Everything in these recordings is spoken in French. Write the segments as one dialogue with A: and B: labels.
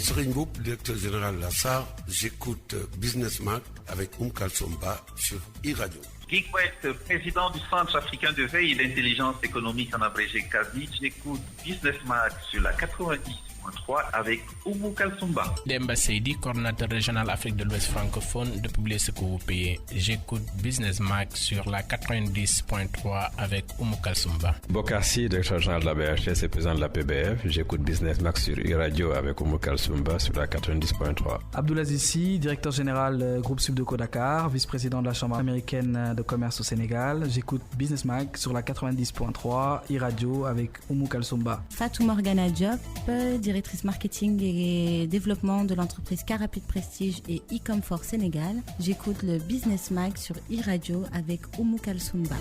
A: Serigne Mboup, directeur général de la SAR. J'écoute Business Mag avec Kalsomba sur e-radio.
B: Guy Kouet, président du Centre africain de veille et d'intelligence économique en abrégé CAVI. J'écoute Business Mag sur la 90.3 avec Oumou Kalsumba.
C: Demba Seydi, coordinateur régional Afrique de l'Ouest francophone de Publier ce que vous payez. J'écoute Business Mag sur la 90.3 avec Oumou Kalsumba.
D: Bokassi, directeur général de la BHS et président de la PBF. J'écoute Business Mag sur e-radio avec Oumou Kalsumba sur la 90.3.
E: Abdoulaziz Sy, directeur général groupe Subdeco Dakar, vice-président de la Chambre américaine de commerce au Sénégal. J'écoute Business Mag sur la 90.3 e-radio avec Oumou Kalsumba.
F: Fatou Morgana Diop, directrice marketing et développement de l'entreprise Carapid Prestige et e-Comfort Sénégal. J'écoute le Business Mag sur e-radio avec Oumou Kalsumba.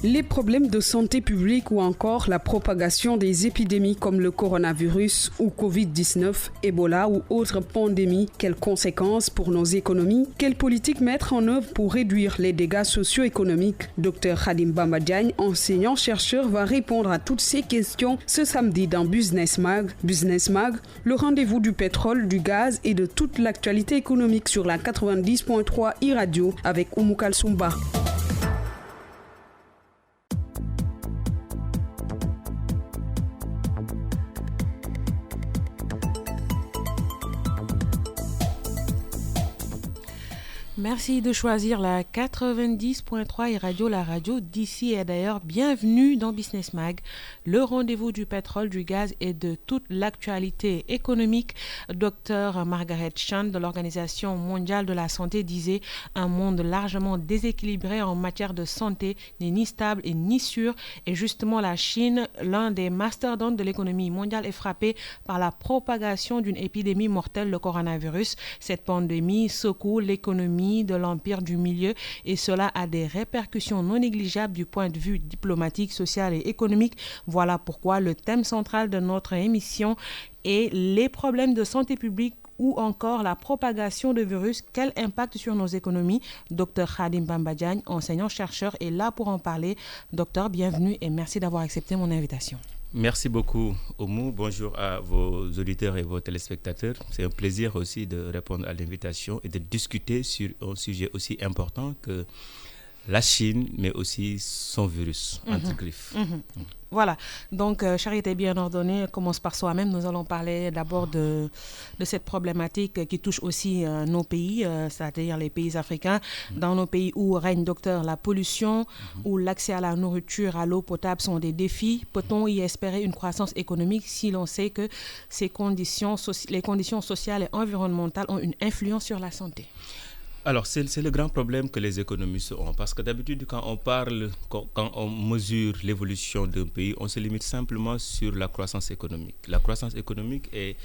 G: Les problèmes de santé publique ou encore la propagation des épidémies comme le coronavirus ou Covid-19, Ebola ou autres pandémies, quelles conséquences pour nos économies? Quelle politique mettre en œuvre pour réduire les dégâts socio-économiques? Dr Khadim Bamba Diagne, enseignant-chercheur, va répondre à toutes ces questions ce samedi dans Business Mag. Business Mag, le rendez-vous du pétrole, du gaz et de toute l'actualité économique sur la 90.3 e-radio avec Oumou Kalsumba.
H: Merci de choisir la 90.3 et radio, la radio d'ici et d'ailleurs. Bienvenue dans Business Mag, le rendez-vous du pétrole, du gaz et de toute l'actualité économique. Dr Margaret Chan de l'Organisation mondiale de la santé disait « Un monde largement déséquilibré en matière de santé n'est ni stable et ni sûr ». Et justement, la Chine, l'un des mastodontes de l'économie mondiale, est frappée par la propagation d'une épidémie mortelle, le coronavirus. Cette pandémie secoue l'économie de l'empire du milieu et cela a des répercussions non négligeables du point de vue diplomatique, social et économique. Voilà pourquoi le thème central de notre émission est les problèmes de santé publique ou encore la propagation de virus. Quel impact sur nos économies? Dr Khadim Bamba Diagne, enseignant-chercheur, est là pour en parler. Docteur, bienvenue et merci d'avoir accepté mon invitation.
I: Merci beaucoup, Oumou. Bonjour à vos auditeurs et vos téléspectateurs. C'est un plaisir aussi de répondre à l'invitation et de discuter sur un sujet aussi important que la Chine, mais aussi son virus entre griffes.
H: Voilà, donc charité bien ordonnée commence par soi-même. Nous allons parler d'abord de cette problématique qui touche aussi nos pays, c'est-à-dire les pays africains. Dans nos pays où règne, docteur, la pollution, où l'accès à la nourriture, à l'eau potable sont des défis, peut-on y espérer une croissance économique si l'on sait que les conditions sociales et environnementales ont une influence sur la santé?
I: Alors, c'est le grand problème que les économistes ont. Parce que d'habitude, quand on mesure l'évolution d'un pays, on se limite simplement sur la croissance économique. La croissance économique est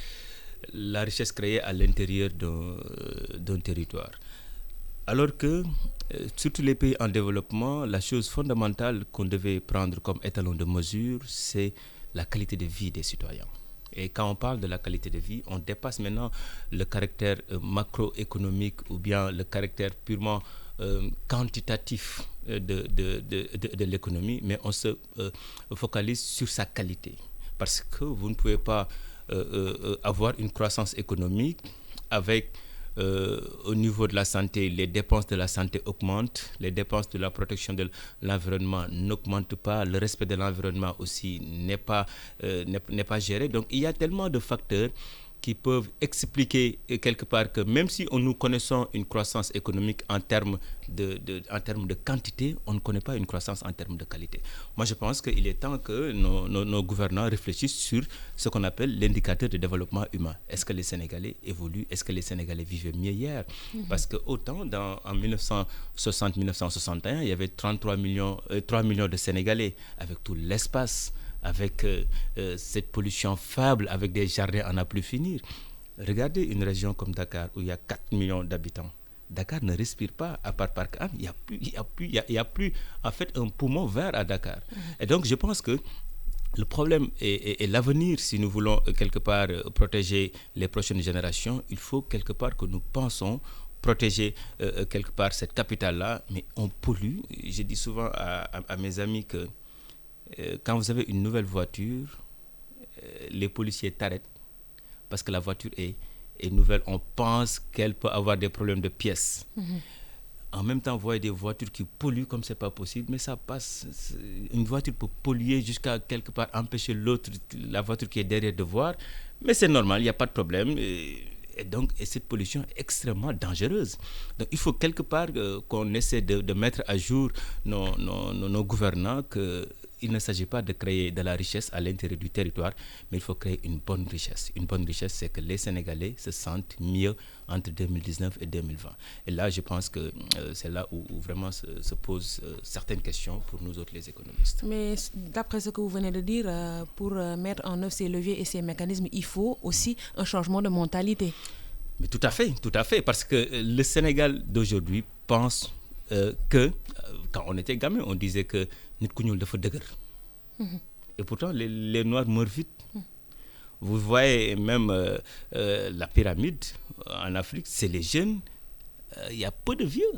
I: la richesse créée à l'intérieur d'un territoire. Alors que, surtout les pays en développement, la chose fondamentale qu'on devait prendre comme étalon de mesure, c'est la qualité de vie des citoyens. Et quand on parle de la qualité de vie, on dépasse maintenant le caractère macroéconomique ou bien le caractère purement quantitatif de l'économie, mais on se focalise sur sa qualité. Parce que vous ne pouvez pas avoir une croissance économique avec au niveau de la santé, les dépenses de la santé augmentent, les dépenses de la protection de l'environnement n'augmentent pas, le respect de l'environnement aussi n'est pas géré. Donc il y a tellement de facteurs qui peuvent expliquer quelque part que même si nous connaissons une croissance économique en termes de quantité, on ne connaît pas une croissance en termes de qualité. Moi, je pense qu'il est temps que nos gouvernants réfléchissent sur ce qu'on appelle l'indicateur de développement humain. Est-ce que les Sénégalais évoluent? Est-ce que les Sénégalais vivaient mieux hier? Parce que autant en 1960-1961, il y avait 3 millions de Sénégalais avec tout l'espace, avec cette pollution faible, avec des jardins à n'en plus finir. Regardez une région comme Dakar où il y a 4 millions d'habitants. Dakar ne respire pas à part Parc Hann. Il y a plus en fait un poumon vert à Dakar. Et donc je pense que le problème est l'avenir. Si nous voulons quelque part protéger les prochaines générations, il faut quelque part que nous pensons protéger quelque part cette capitale-là, mais on pollue. Je dis souvent à mes amis que quand vous avez une nouvelle voiture, les policiers t'arrêtent parce que la voiture est nouvelle. On pense qu'elle peut avoir des problèmes de pièces. En même temps, vous voyez des voitures qui polluent comme c'est pas possible, mais ça passe. Une voiture peut polluer jusqu'à quelque part empêcher la voiture qui est derrière de voir, mais c'est normal, il n'y a pas de problème. Et cette pollution est extrêmement dangereuse. Donc il faut quelque part qu'on essaie de mettre à jour nos gouvernants qu'il ne s'agit pas de créer de la richesse à l'intérieur du territoire, mais il faut créer une bonne richesse. Une bonne richesse, c'est que les Sénégalais se sentent mieux entre 2019 et 2020. Et là, je pense que c'est là où vraiment se posent certaines questions pour nous autres, les économistes.
H: Mais d'après ce que vous venez de dire, pour mettre en œuvre ces leviers et ces mécanismes, il faut aussi un changement de mentalité.
I: Mais tout à fait, parce que le Sénégal d'aujourd'hui pense que, quand on était gamin, on disait que nit ku ñuul dafa dëgër. Et pourtant, les Noirs meurent vite. Vous voyez même la pyramide en Afrique, c'est les jeunes, il y a peu de vieux.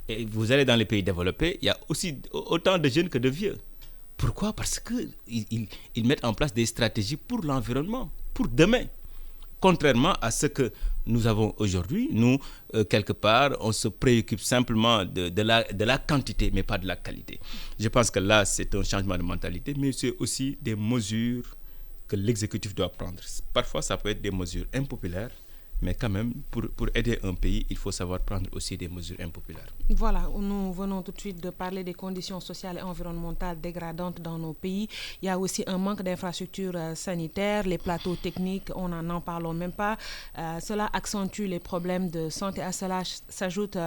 I: Et vous allez dans les pays développés, il y a aussi autant de jeunes que de vieux. Pourquoi? Parce qu'ils mettent en place des stratégies pour l'environnement, pour demain. Contrairement à ce que nous avons aujourd'hui, nous, quelque part, on se préoccupe simplement de la quantité, mais pas de la qualité. Je pense que là, c'est un changement de mentalité, mais c'est aussi des mesures que l'exécutif doit prendre. Parfois, ça peut être des mesures impopulaires, mais quand même, pour aider un pays, il faut savoir prendre aussi des mesures impopulaires.
H: Voilà, nous venons tout de suite de parler des conditions sociales et environnementales dégradantes dans nos pays. Il y a aussi un manque d'infrastructures sanitaires, les plateaux techniques, on n'en parle même pas. Cela accentue les problèmes de santé. À cela s'ajoute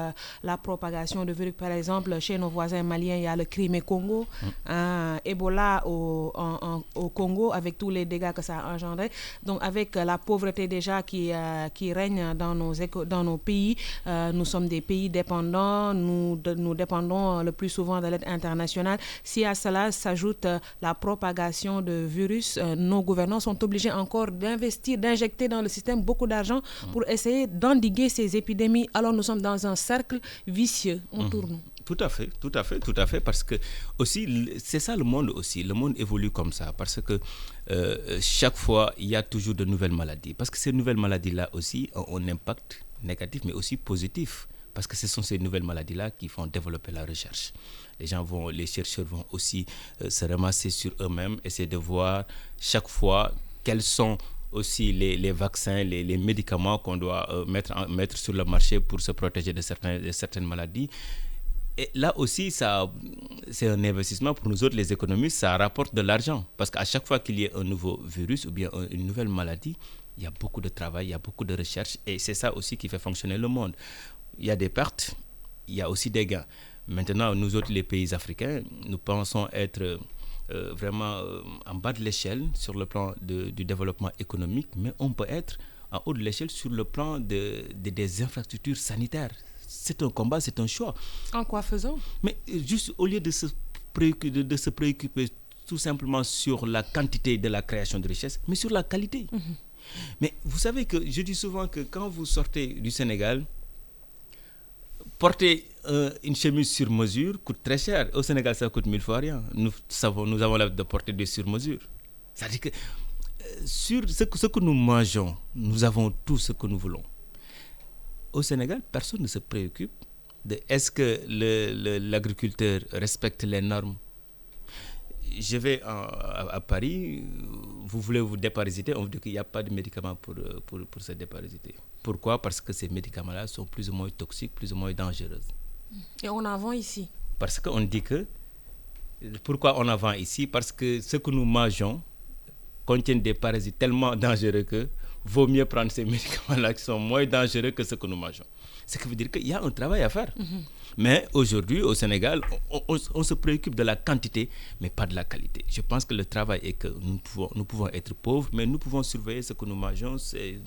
H: la propagation de virus. Par exemple, chez nos voisins maliens, il y a le Crimée-Congo, Ebola au Congo, avec tous les dégâts que ça a engendré. Donc, avec la pauvreté déjà qui règne dans nos pays, nous sommes des pays dépendants. Nous dépendons le plus souvent de l'aide internationale. Si à cela s'ajoute la propagation de virus, nos gouvernants sont obligés encore d'investir, d'injecter dans le système beaucoup d'argent pour essayer d'endiguer ces épidémies. Alors nous sommes dans un cercle vicieux. On tourne.
I: Tout à fait, parce que aussi, c'est ça le monde aussi. Le monde évolue comme ça, parce que chaque fois, il y a toujours de nouvelles maladies. Parce que ces nouvelles maladies-là aussi ont un impact négatif, mais aussi positif. Parce que ce sont ces nouvelles maladies-là qui font développer la recherche. Les chercheurs vont aussi se ramasser sur eux-mêmes, essayer de voir chaque fois quels sont aussi les vaccins, les médicaments qu'on doit mettre sur le marché pour se protéger de certaines maladies. Et là aussi, c'est un investissement pour nous autres, les économistes, ça rapporte de l'argent. Parce qu'à chaque fois qu'il y a un nouveau virus ou bien une nouvelle maladie, il y a beaucoup de travail, il y a beaucoup de recherche et c'est ça aussi qui fait fonctionner le monde. Il y a des pertes, il y a aussi des gains. Maintenant, nous autres, les pays africains, nous pensons être vraiment en bas de l'échelle sur le plan du développement économique, mais on peut être en haut de l'échelle sur le plan des infrastructures sanitaires. C'est un combat, c'est un choix.
H: En quoi faisons?
I: Mais juste au lieu de se préoccuper tout simplement sur la quantité de la création de richesse, mais sur la qualité. Mais vous savez que je dis souvent que quand vous sortez du Sénégal, porter une chemise sur mesure coûte très cher. Au Sénégal, ça coûte 1000 fois rien. Nous avons l'habitude de porter des sur-mesures. C'est-à-dire que sur ce que nous mangeons, nous avons tout ce que nous voulons. Au Sénégal, personne ne se préoccupe de est-ce que l'agriculteur respecte les normes. Je vais à Paris, vous voulez vous déparasiter, on vous dit qu'il n'y a pas de médicaments pour se déparasiter. Pourquoi? Parce que ces médicaments-là sont plus ou moins toxiques, plus ou moins dangereux.
H: Et on en vend ici?
I: Parce qu'on dit que... Pourquoi on en vend ici? Parce que ce que nous mangeons contient des parasites tellement dangereux que vaut mieux prendre ces médicaments-là qui sont moins dangereux que ce que nous mangeons. Ce qui veut dire qu'il y a un travail à faire. Mais aujourd'hui, au Sénégal, on se préoccupe de la quantité, mais pas de la qualité. Je pense que le travail est que nous pouvons être pauvres, mais nous pouvons surveiller ce que nous mangeons.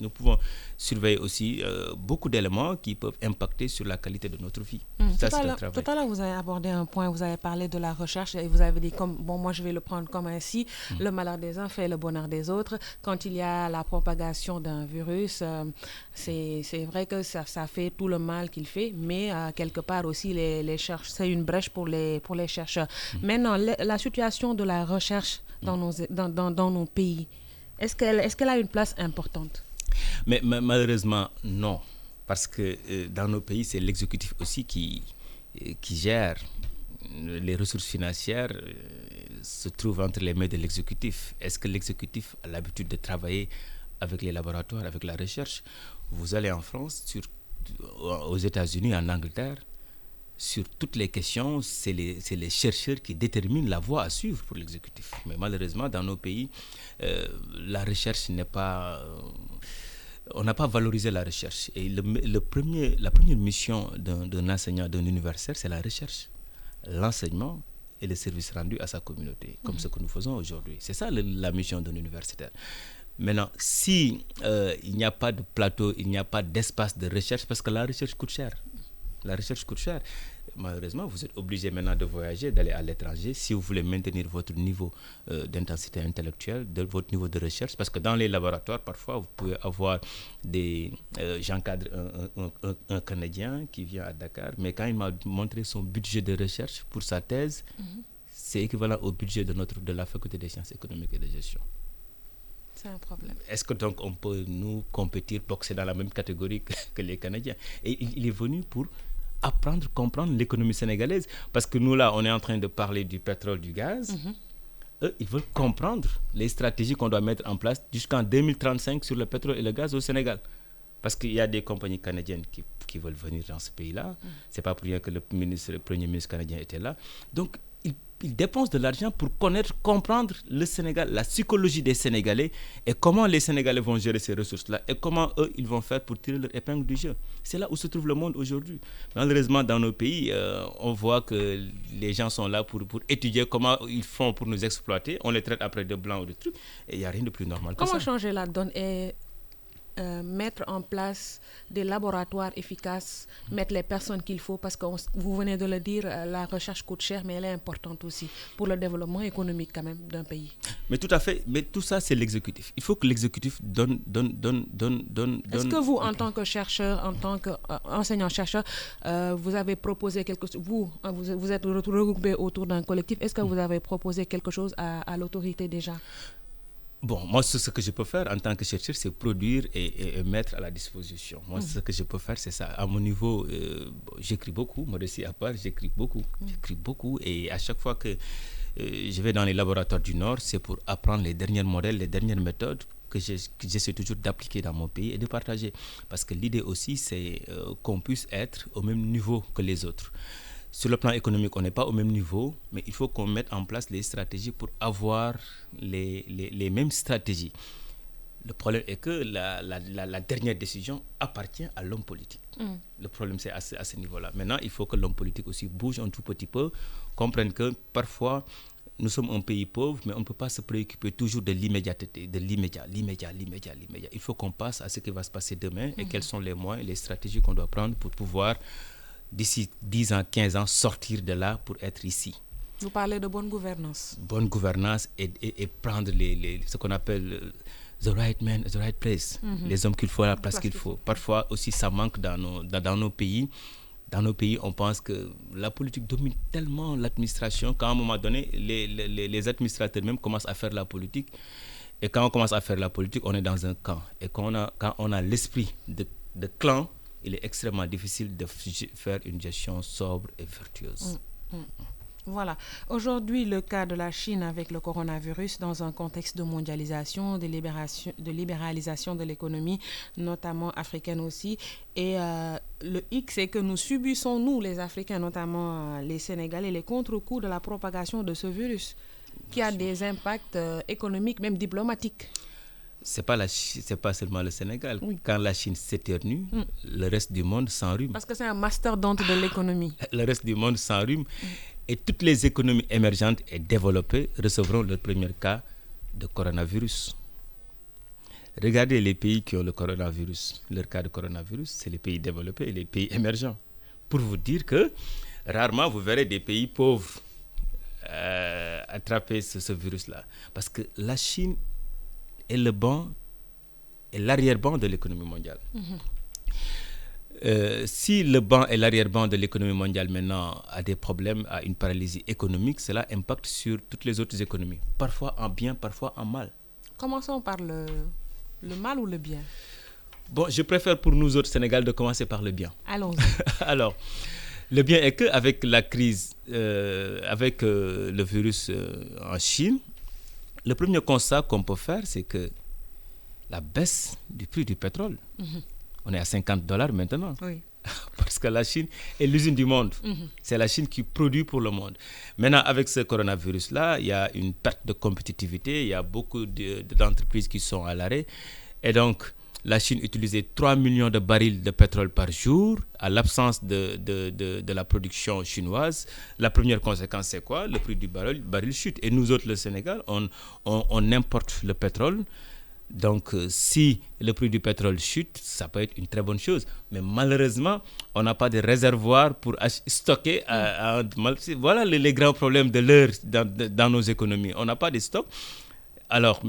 I: Nous pouvons surveiller aussi beaucoup d'éléments qui peuvent impacter sur la qualité de notre vie. Ça, c'est un travail.
H: Tout à l'heure, vous avez abordé un point, vous avez parlé de la recherche et vous avez dit, moi je vais le prendre comme ainsi, le malheur des uns fait le bonheur des autres. Quand il y a la propagation d'un virus, c'est vrai que ça fait tout le mal qu'il fait, mais quelque part aussi, c'est une brèche pour les chercheurs. Maintenant, la situation de la recherche dans nos pays, Est-ce qu'elle a une place importante?
I: Mais malheureusement, non. Parce que dans nos pays, c'est l'exécutif aussi qui gère. Les ressources financières se trouvent entre les mains de l'exécutif. Est-ce que l'exécutif a l'habitude de travailler avec les laboratoires, avec la recherche? Vous allez en France, aux États-Unis, en Angleterre, sur toutes les questions, c'est les chercheurs qui déterminent la voie à suivre pour l'exécutif. Mais malheureusement, dans nos pays, la recherche n'est pas... on n'a pas valorisé la recherche. Et la première mission d'un enseignant, d'un universitaire, c'est la recherche, l'enseignement et le service rendu à sa communauté, comme ce que nous faisons aujourd'hui. C'est ça la mission d'un universitaire. Maintenant, si il n'y a pas de plateau, il n'y a pas d'espace de recherche, parce que la recherche coûte cher. La recherche coûte cher. Malheureusement, vous êtes obligé maintenant de voyager, d'aller à l'étranger, si vous voulez maintenir votre niveau d'intensité intellectuelle, votre niveau de recherche, parce que dans les laboratoires, parfois, vous pouvez avoir j'encadre un Canadien qui vient à Dakar, mais quand il m'a montré son budget de recherche pour sa thèse, c'est équivalent au budget de la faculté des sciences économiques et de gestion.
H: C'est un problème.
I: Est-ce que donc on peut nous compétir, boxer dans la même catégorie que les Canadiens? Et il est venu pour apprendre, comprendre l'économie sénégalaise, parce que nous là, on est en train de parler du pétrole, du gaz. Eux, ils veulent comprendre les stratégies qu'on doit mettre en place jusqu'en 2035 sur le pétrole et le gaz au Sénégal. Parce qu'il y a des compagnies canadiennes qui veulent venir dans ce pays-là. C'est pas pour rien que le premier ministre canadien était là. Donc, ils dépensent de l'argent pour connaître, comprendre le Sénégal, la psychologie des Sénégalais et comment les Sénégalais vont gérer ces ressources-là et comment eux, ils vont faire pour tirer leur épingle du jeu. C'est là où se trouve le monde aujourd'hui. Malheureusement, dans nos pays, on voit que les gens sont là pour étudier comment ils font pour nous exploiter. On les traite après de blancs ou de trucs et il n'y a rien de plus normal que ça.
H: Comment changer la donne et mettre en place des laboratoires efficaces, mettre les personnes qu'il faut, parce que vous venez de le dire, la recherche coûte cher, mais elle est importante aussi pour le développement économique quand même d'un pays.
I: Mais tout à fait, mais tout ça c'est l'exécutif. Il faut que l'exécutif donne.
H: Est-ce que vous, en tant que chercheur, en tant qu'enseignant-chercheur, vous avez proposé quelque chose, vous êtes regroupé autour d'un collectif, est-ce que vous avez proposé quelque chose à l'autorité déjà?
I: Bon, moi, ce que je peux faire en tant que chercheur, c'est produire et mettre à la disposition. Moi, ce que je peux faire, c'est ça. À mon niveau, j'écris beaucoup. Modestie à part, j'écris beaucoup. J'écris beaucoup. Et à chaque fois que je vais dans les laboratoires du Nord, c'est pour apprendre les derniers modèles, les dernières méthodes que j'essaie toujours d'appliquer dans mon pays et de partager. Parce que l'idée aussi, c'est qu'on puisse être au même niveau que les autres. Sur le plan économique, on n'est pas au même niveau, mais il faut qu'on mette en place les stratégies pour avoir les mêmes stratégies. Le problème est que la dernière décision appartient à l'homme politique. Le problème, c'est à ce niveau-là. Maintenant, il faut que l'homme politique aussi bouge un tout petit peu, comprenne que parfois, nous sommes un pays pauvre, mais on ne peut pas se préoccuper toujours de l'immédiateté, de l'immédiat. Il faut qu'on passe à ce qui va se passer demain et quels sont les moyens et les stratégies qu'on doit prendre pour pouvoir d'ici 10 ans, 15 ans, sortir de là pour être ici.
H: Vous parlez de bonne gouvernance. Bonne
I: gouvernance et prendre ce qu'on appelle the right man at the right place. Les hommes qu'il faut à la place qu'il faut. Parfois aussi, ça manque dans nos pays. Dans nos pays, on pense que la politique domine tellement l'administration qu'à un moment donné, les administrateurs même commencent à faire la politique. Et quand on commence à faire la politique, on est dans un camp. Et quand on a l'esprit de clan, il est extrêmement difficile de faire une gestion sobre et vertueuse.
H: Voilà. Aujourd'hui, le cas de la Chine avec le coronavirus dans un contexte de mondialisation, de libéralisation de l'économie, notamment africaine aussi. Et le hic, c'est que nous subissons, nous, les Africains, notamment les Sénégalais, les contre-coups de la propagation de ce virus, qui a des impacts économiques, même diplomatiques.
I: C'est pas seulement le Sénégal. Quand la Chine s'éternue, le reste du monde s'enrhume.
H: Parce que c'est un mastodonte de l'économie.
I: Le reste du monde s'enrhume. Et toutes les économies émergentes et développées recevront leur premier cas de coronavirus. Regardez les pays qui ont le coronavirus. Leur cas de coronavirus, c'est les pays développés et les pays émergents. Pour vous dire que rarement vous verrez des pays pauvres attraper ce virus-là. Parce que la Chine est l'arrière-ban de l'économie mondiale. Si le banc et l'arrière-ban de l'économie mondiale maintenant a des problèmes, a une paralysie économique, cela impacte sur toutes les autres économies, parfois en bien, parfois en mal.
H: commençons par le mal ou le bien?
I: Bon, je préfère pour nous autres Sénégal de commencer par le bien.
H: Allons-y.
I: Alors, le bien est qu'avec la crise, avec le virus en Chine, le premier constat qu'on peut faire, c'est que la baisse du prix du pétrole, on est à $50 maintenant.
H: Oui.
I: Parce que la Chine est l'usine du monde. C'est la Chine qui produit pour le monde. Maintenant, avec ce coronavirus-là, il y a une perte de compétitivité, il y a beaucoup d'entreprises qui sont à l'arrêt. Et donc, la Chine utilisait 3 millions de barils de pétrole par jour à l'absence de la production chinoise. La première conséquence, c'est quoi? Le prix du baril chute. Et nous autres, le Sénégal, on importe le pétrole. Donc, si le prix du pétrole chute, ça peut être une très bonne chose. Mais malheureusement, on n'a pas de réservoir pour stocker. Voilà les grands problèmes de l'heure dans nos économies. On n'a pas de stock. Alors,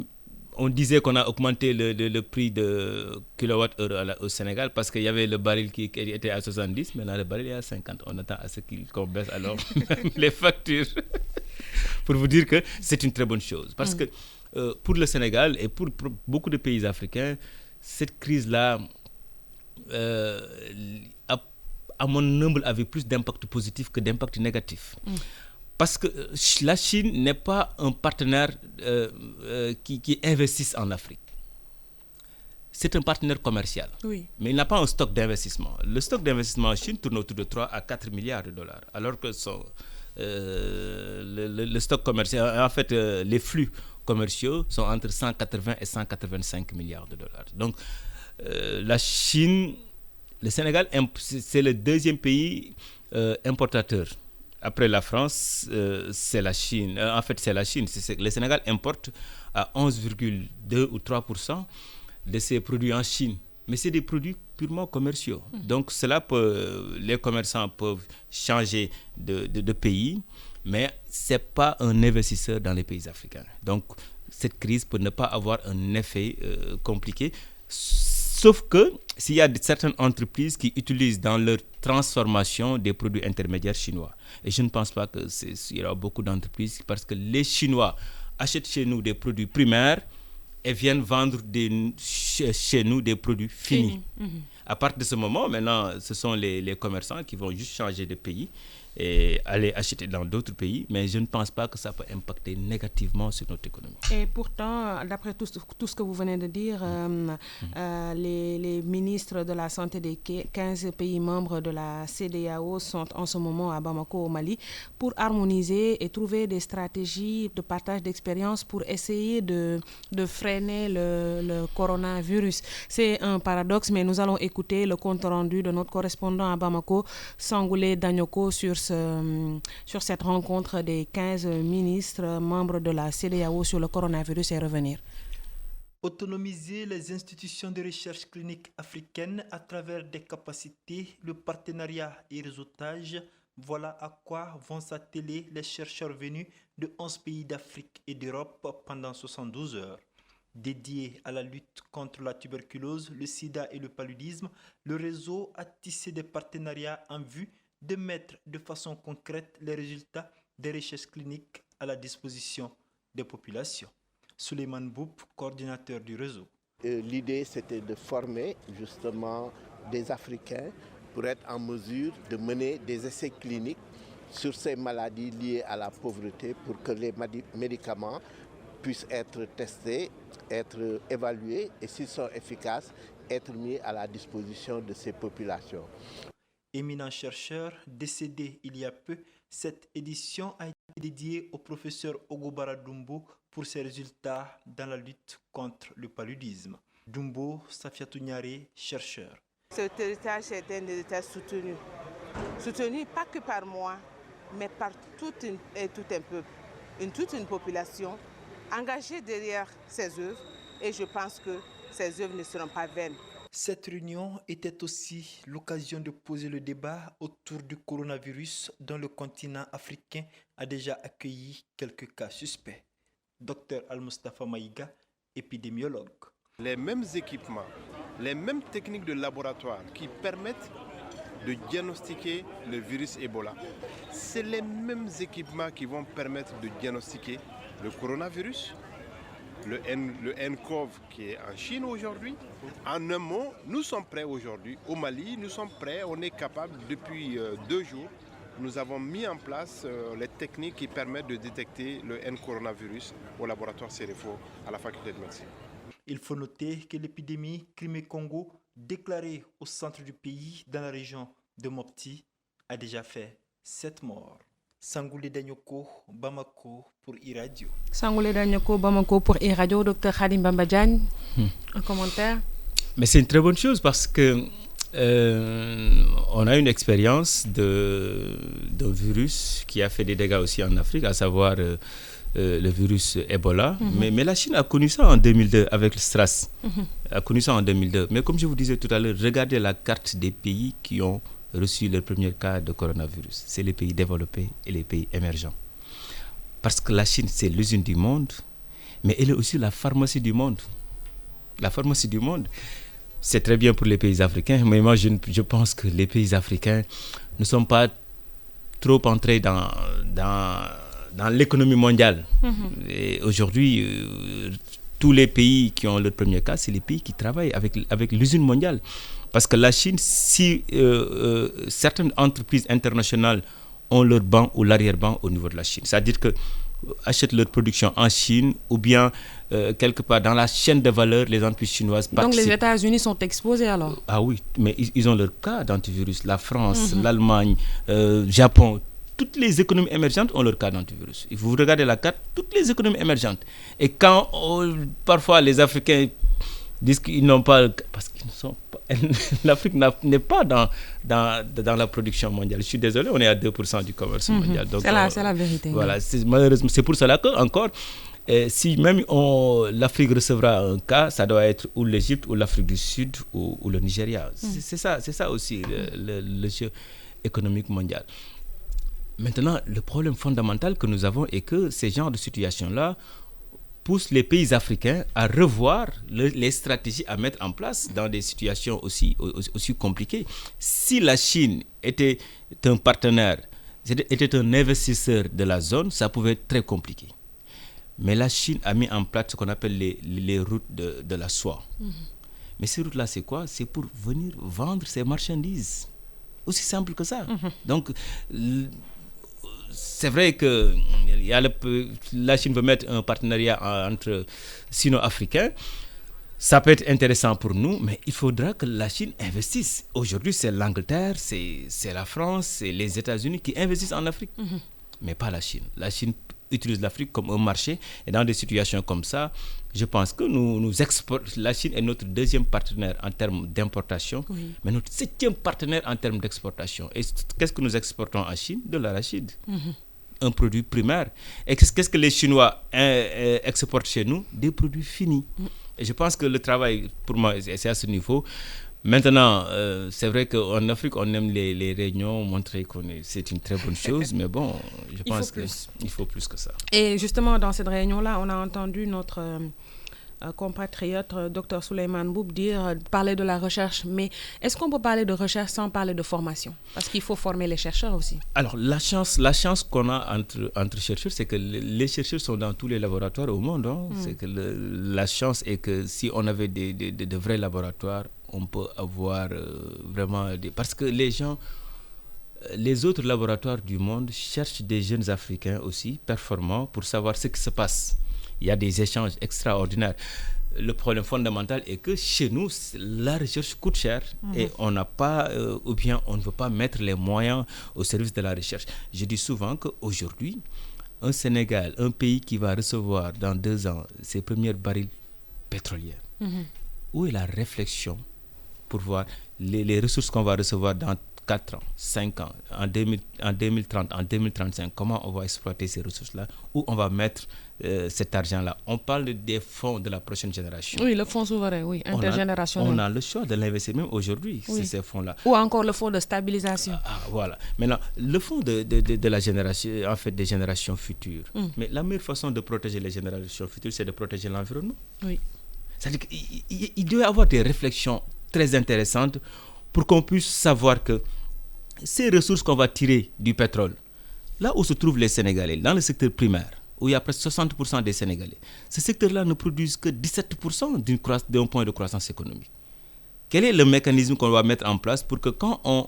I: on disait qu'on a augmenté le prix de kilowattheure au Sénégal parce qu'il y avait le baril qui était à 70, maintenant le baril est à 50. On attend à ce qu'on baisse alors les factures. Pour vous dire que c'est une très bonne chose. Parce que pour le Sénégal et pour beaucoup de pays africains, cette crise-là, à mon humble avis, plus d'impact positif que d'impact négatif. Parce que la Chine n'est pas un partenaire qui investisse en Afrique. C'est un partenaire commercial.
H: Oui.
I: Mais il n'a pas un stock d'investissement. Le stock d'investissement en Chine tourne autour de 3 à 4 milliards de dollars. Alors que le stock commercial, en fait, les flux commerciaux sont entre 180 et 185 milliards de dollars. Donc, la Chine, le Sénégal, c'est le deuxième pays importateur. Après la France, c'est la Chine. En fait, c'est la Chine. Le Sénégal importe à 11,2 ou 3% de ses produits en Chine. Mais c'est des produits purement commerciaux. Donc, les commerçants peuvent changer de pays, mais ce n'est pas un investisseur dans les pays africains. Donc, cette crise peut ne pas avoir un effet compliqué. Sauf que s'il y a certaines entreprises qui utilisent dans leur transformation des produits intermédiaires chinois. Et je ne pense pas qu'il y aura beaucoup d'entreprises parce que les Chinois achètent chez nous des produits primaires et viennent vendre chez nous des produits finis. À partir de ce moment, maintenant, ce sont les commerçants qui vont juste changer de pays et aller acheter dans d'autres pays, mais je ne pense pas que ça peut impacter négativement sur notre économie.
H: Et pourtant, d'après tout ce que vous venez de dire, les ministres de la Santé des 15 pays membres de la CEDEAO sont en ce moment à Bamako, au Mali, pour harmoniser et trouver des stratégies de partage d'expérience pour essayer de freiner le coronavirus. C'est un paradoxe, mais nous allons écouter le compte rendu de notre correspondant à Bamako, Sangoulé Danyoko, sur cette rencontre des 15 ministres membres de la CEDEAO sur le coronavirus et revenir.
J: Autonomiser les institutions de recherche clinique africaines à travers des capacités, le partenariat et réseautage, voilà à quoi vont s'atteler les chercheurs venus de 11 pays d'Afrique et d'Europe pendant 72 heures. Dédié à la lutte contre la tuberculose, le sida et le paludisme, le réseau a tissé des partenariats en vue de mettre de façon concrète les résultats des recherches cliniques à la disposition des populations. Souleymane Boub, coordinateur du réseau.
K: L'idée, c'était de former justement des Africains pour être en mesure de mener des essais cliniques sur ces maladies liées à la pauvreté pour que les médicaments puissent être testés, être évalués et s'ils sont efficaces, être mis à la disposition de ces populations.
J: Éminent chercheur décédé il y a peu, cette édition a été dédiée au professeur Ogobara Dumbo pour ses résultats dans la lutte contre le paludisme. Dumbo Safiatou Niaré, chercheur.
L: Cet héritage est un héritage soutenu. Soutenu pas que par moi, mais par toute une population engagée derrière ces œuvres, et je pense que ces œuvres ne seront pas vaines.
J: Cette réunion était aussi l'occasion de poser le débat autour du coronavirus dont le continent africain a déjà accueilli quelques cas suspects. Dr Al-Mustafa Maïga, épidémiologue.
M: Les mêmes équipements, les mêmes techniques de laboratoire qui permettent de diagnostiquer le virus Ebola, c'est les mêmes équipements qui vont permettre de diagnostiquer le coronavirus. le nCoV qui est en Chine aujourd'hui. En un mot, nous sommes prêts aujourd'hui. Au Mali, nous sommes prêts. On est capable, depuis 2 jours, nous avons mis en place les techniques qui permettent de détecter le N-coronavirus au laboratoire CEREFO à la faculté de médecine.
J: Il faut noter que l'épidémie Crimée-Congo, déclarée au centre du pays, dans la région de Mopti, a déjà fait 7 morts. Sangoulé Danyoko, Bamako pour iRadio.
H: Sangoulé Danyoko, Bamako pour iRadio. Docteur Khadim Bamba Diagne, un commentaire?
I: Mais c'est une très bonne chose parce que on a une expérience d'un virus qui a fait des dégâts aussi en Afrique, à savoir le virus Ebola. Mais la Chine a connu ça en 2002 avec le SRAS. A connu ça en 2002. Mais comme je vous disais tout à l'heure, regardez la carte des pays qui ont reçu le premier cas de coronavirus. C'est les pays développés et les pays émergents. Parce que la Chine, c'est l'usine du monde, mais elle est aussi la pharmacie du monde. La pharmacie du monde, c'est très bien pour les pays africains, mais moi je pense que les pays africains ne sont pas trop entrés dans l'économie mondiale. Et aujourd'hui, tous les pays qui ont leur premier cas, c'est les pays qui travaillent avec l'usine mondiale. Parce que la Chine, si certaines entreprises internationales ont leur banc ou l'arrière-banc au niveau de la Chine, c'est-à-dire que achètent leur production en Chine ou bien quelque part dans la chaîne de valeur, les entreprises chinoises participent.
H: Donc les États-Unis sont exposés alors?
I: Ah oui, mais ils ont leur cas d'antivirus. La France, l'Allemagne, Japon, toutes les économies émergentes ont leur cas d'antivirus. Il faut regarder la carte, toutes les économies émergentes. Et quand parfois les Africains disent qu'ils n'ont pas, parce qu'ils ne sont pas, l'Afrique n'est pas dans la production mondiale. Je suis désolé, on est à 2% du commerce mondial. Donc,
H: c'est la vérité.
I: Voilà, malheureusement, c'est pour cela que encore, si même l'Afrique recevra un cas, ça doit être ou l'Égypte ou l'Afrique du Sud ou le Nigeria. C'est ça aussi le jeu économique mondial. Maintenant, le problème fondamental que nous avons est que ces genres de situations-là poussent les pays africains à revoir les stratégies à mettre en place dans des situations aussi compliquées. Si la Chine était un partenaire, était un investisseur de la zone, ça pouvait être très compliqué. Mais la Chine a mis en place ce qu'on appelle les routes de la soie. Mais ces routes-là, c'est quoi? C'est pour venir vendre ses marchandises. Aussi simple que ça. Donc, c'est vrai que la Chine veut mettre un partenariat entre sino-africains. Ça peut être intéressant pour nous, mais il faudra que la Chine investisse. Aujourd'hui, c'est l'Angleterre, c'est la France, c'est les États-Unis qui investissent en Afrique, mais pas la Chine. La Chine utilise l'Afrique comme un marché, et dans des situations comme ça, je pense que la Chine est notre 2e partenaire en termes d'importation, mais notre 7e partenaire en termes d'exportation. Et qu'est-ce que nous exportons en Chine? De l'arachide, un produit primaire. Et qu'est-ce que les Chinois exportent chez nous? Des produits finis. Et je pense que le travail, pour moi, c'est à ce niveau. Maintenant, c'est vrai qu'en Afrique, on aime les réunions, montrer c'est une très bonne chose, mais bon, je pense qu'il faut plus que ça.
H: Et justement, dans cette réunion-là, on a entendu notre compatriote, Dr Souleymane Boub, parler de la recherche. Mais est-ce qu'on peut parler de recherche sans parler de formation? Parce qu'il faut former les chercheurs aussi. Alors,
I: la chance qu'on a entre chercheurs, c'est que les chercheurs sont dans tous les laboratoires au monde. C'est que la chance est que si on avait de vrais laboratoires, on peut avoir vraiment parce que les autres laboratoires du monde cherchent des jeunes Africains aussi performants pour savoir ce qui se passe. Il y a des échanges extraordinaires. Le problème fondamental est que chez nous, la recherche coûte cher et on n'a pas, ou bien on ne veut pas mettre les moyens au service de la recherche. Je dis souvent qu'aujourd'hui, un Sénégal, un pays qui va recevoir dans 2 ans ses premiers barils pétroliers, où est la réflexion pour voir les ressources qu'on va recevoir dans 4 ans, 5 ans, en 2030, en 2035, comment on va exploiter ces ressources-là, où on va mettre cet argent-là. On parle des fonds de la prochaine génération.
H: Oui, le fonds souverain, oui, intergénérationnel.
I: On a le choix de l'investir même aujourd'hui, ces fonds-là.
H: Ou encore le fonds de stabilisation.
I: Voilà. Maintenant, le fonds de la génération, en fait, des générations futures. Mais la meilleure façon de protéger les générations futures, c'est de protéger l'environnement.
H: Oui.
I: C'est-à-dire qu'il doit y avoir des réflexions très intéressantes pour qu'on puisse savoir que ces ressources qu'on va tirer du pétrole, là où se trouvent les Sénégalais, dans le secteur primaire, où il y a presque 60% des Sénégalais, ce secteur-là ne produit que 17% d'un point de croissance économique. Quel est le mécanisme qu'on doit mettre en place pour que quand on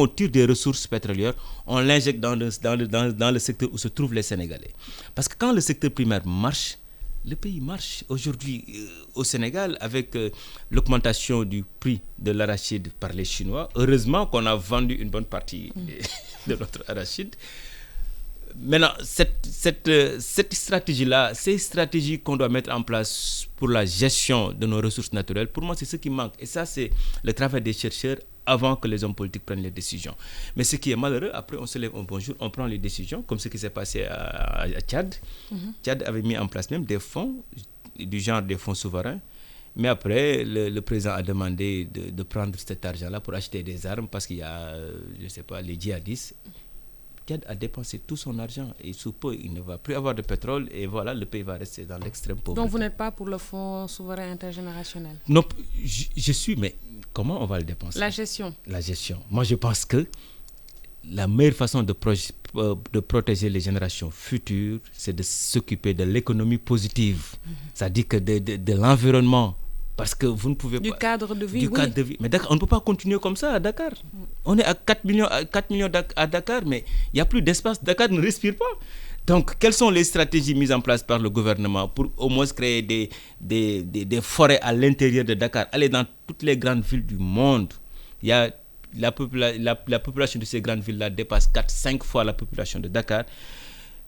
I: tire des ressources pétrolières, on l'injecte dans le secteur où se trouvent les Sénégalais? Parce que quand le secteur primaire marche, le pays marche. Aujourd'hui, au Sénégal, avec l'augmentation du prix de l'arachide par les Chinois, heureusement qu'on a vendu une bonne partie de notre arachide. Maintenant, cette stratégie-là, ces stratégies qu'on doit mettre en place pour la gestion de nos ressources naturelles, pour moi, c'est ce qui manque. Et ça, c'est le travail des chercheurs avant que les hommes politiques prennent les décisions. Mais ce qui est malheureux, après, on se lève un bon jour, on prend les décisions, comme ce qui s'est passé à Tchad. Tchad avait mis en place même des fonds, du genre des fonds souverains. Mais après, le président a demandé de prendre cet argent-là pour acheter des armes parce qu'il y a, je ne sais pas, les djihadistes. Tchad a dépensé tout son argent et sous peu, il ne va plus avoir de pétrole et voilà, le pays va rester dans l'extrême pauvreté.
H: Donc vous n'êtes pas pour le fonds souverain intergénérationnel?
I: Non, je suis, mais comment on va le dépenser?
H: La gestion. La
I: gestion. Moi, je pense que la meilleure façon de protéger les générations futures, c'est de s'occuper de l'économie positive. C'est-à-dire que de l'environnement. Parce que vous ne pouvez pas...
H: Du cadre de vie,
I: cadre de vie. Mais Dakar, on ne peut pas continuer comme ça à Dakar. On est à 4 millions à Dakar, mais il n'y a plus d'espace. Dakar ne respire pas. Donc, quelles sont les stratégies mises en place par le gouvernement pour au moins créer des forêts à l'intérieur de Dakar? Aller dans toutes les grandes villes du monde. Il y a la population de ces grandes villes-là dépasse 4-5 fois la population de Dakar.